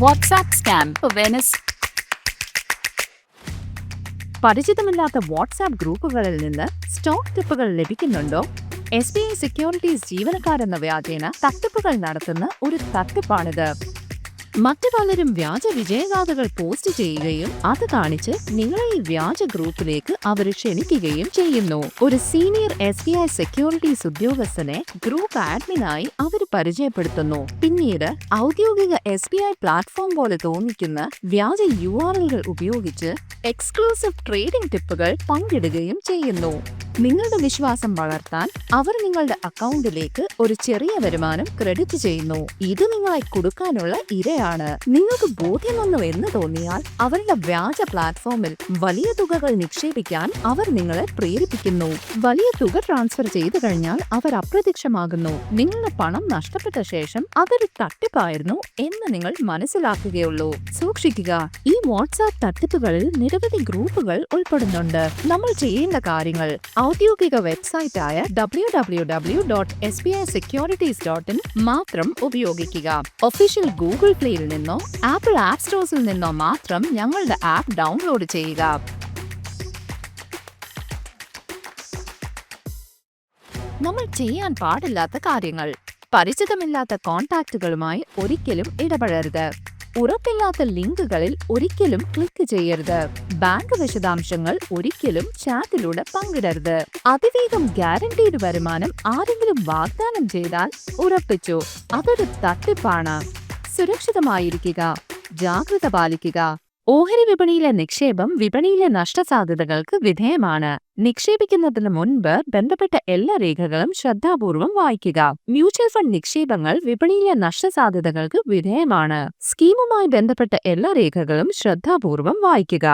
WhatsApp scam awareness. പരിചിതമില്ലാത്ത WhatsApp ഗ്രൂപ്പുകളിൽ നിന്ന് സ്റ്റോക്ക് ടിപ്പുകൾ ലഭിക്കുന്നുണ്ടോ? SBI സെക്യൂരിറ്റീസ് ജീവനക്കാരെന്ന വ്യാജേന തട്ടിപ്പുകൾ നടത്തുന്ന ഒരു തട്ടിപ്പാണിത്. മറ്റു പലരും വ്യാജ വിജയഗാഥകൾ പോസ്റ്റ് ചെയ്യുകയും അത് കാണിച്ച് നിങ്ങളെ ഈ വ്യാജ ഗ്രൂപ്പിലേക്ക് അവർ ക്ഷണിക്കുകയും ചെയ്യുന്നു. ഒരു സീനിയർ SBI സെക്യൂരിറ്റീസ് ഉദ്യോഗസ്ഥനെ ഗ്രൂപ്പ് ആഡ്മിനായി അവർ പരിചയപ്പെടുത്തുന്നു. പിന്നീട് ഔദ്യോഗിക SBI പ്ലാറ്റ്ഫോം പോലെ തോന്നിക്കുന്ന വ്യാജ URL ഉപയോഗിച്ച് എക്സ്ക്ലൂസീവ് ട്രേഡിംഗ് ടിപ്പുകൾ പങ്കിടുകയും ചെയ്യുന്നു. നിങ്ങളുടെ വിശ്വാസം വളർത്താൻ അവർ നിങ്ങളുടെ അക്കൗണ്ടിലേക്ക് ഒരു ചെറിയ വരുമാനം ക്രെഡിറ്റ് ചെയ്യുന്നു. ഇത് നിങ്ങളെ കൊടുക്കാനുള്ള ഇരയാണ്. നിങ്ങൾക്ക് ബോധ്യമൊന്നു എന്ന് തോന്നിയാൽ അവരുടെ വ്യാജ പ്ലാറ്റ്ഫോമിൽ വലിയ തുകകൾ നിക്ഷേപിക്കാൻ അവർ നിങ്ങളെ പ്രേരിപ്പിക്കുന്നു. വലിയ തുക ട്രാൻസ്ഫർ ചെയ്തു കഴിഞ്ഞാൽ അവർ അപ്രത്യക്ഷമാകുന്നു. നിങ്ങളുടെ പണം നഷ്ടപ്പെട്ട ശേഷം അതൊരു തട്ടിപ്പായിരുന്നു എന്ന് നിങ്ങൾ മനസ്സിലാക്കുകയുള്ളൂ. സൂക്ഷിക്കുക, ഈ വാട്സാപ്പ് തട്ടിപ്പുകളിൽ നിരവധി ഗ്രൂപ്പുകൾ ഉൾപ്പെടുന്നുണ്ട്. നമ്മൾ ചെയ്യേണ്ട കാര്യങ്ങൾ: ഔദ്യോഗിക വെബ്സൈറ്റായ www.sbisecurities.in മാത്രം ഉപയോഗിക്കുക. ഒഫീഷ്യൽ ഗൂഗിൾ പ്ലേയിൽ നിന്നോ ആപ്പിൾ ആപ്പ് സ്റ്റോഴ്സിൽ നിന്നോ മാത്രം ഞങ്ങളുടെ ആപ്പ് ഡൗൺലോഡ് ചെയ്യുക. നമ്മൾ ചെയ്യാൻ പാടില്ലാത്ത കാര്യങ്ങൾ: പരിചിതമില്ലാത്ത കോൺടാക്റ്റുകളുമായി ഒരിക്കലും ഇടപെടരുത്. ഉറപ്പില്ലാത്ത ലിങ്കുകളിൽ ഒരിക്കലും ക്ലിക്ക് ചെയ്യരുത്. ബാങ്ക് വിശദാംശങ്ങൾ ഒരിക്കലും ചാറ്റിലൂടെ പങ്കിടരുത്. അതിവേഗം ഗ്യാരണ്ടീഡ് വരുമാനം ആരെങ്കിലും വാഗ്ദാനം ചെയ്താൽ ഉറപ്പിച്ചു, അതൊരു തട്ടിപ്പാണ്. സുരക്ഷിതമായിരിക്കുക, ജാഗ്രത പാലിക്കുക. ഓഹരി വിപണിയിലെ നിക്ഷേപം വിപണിയിലെ നഷ്ടസാധ്യതകൾക്ക് വിധേയമാണ്. നിക്ഷേപിക്കുന്നതിന് മുൻപ് ബന്ധപ്പെട്ട എല്ലാ രേഖകളും ശ്രദ്ധാപൂർവം വായിക്കുക. മ്യൂച്വൽ ഫണ്ട് നിക്ഷേപങ്ങൾ വിപണിയിലെ നഷ്ടസാധ്യതകൾക്ക് വിധേയമാണ്. സ്കീമുമായി ബന്ധപ്പെട്ട എല്ലാ രേഖകളും ശ്രദ്ധാപൂർവം വായിക്കുക.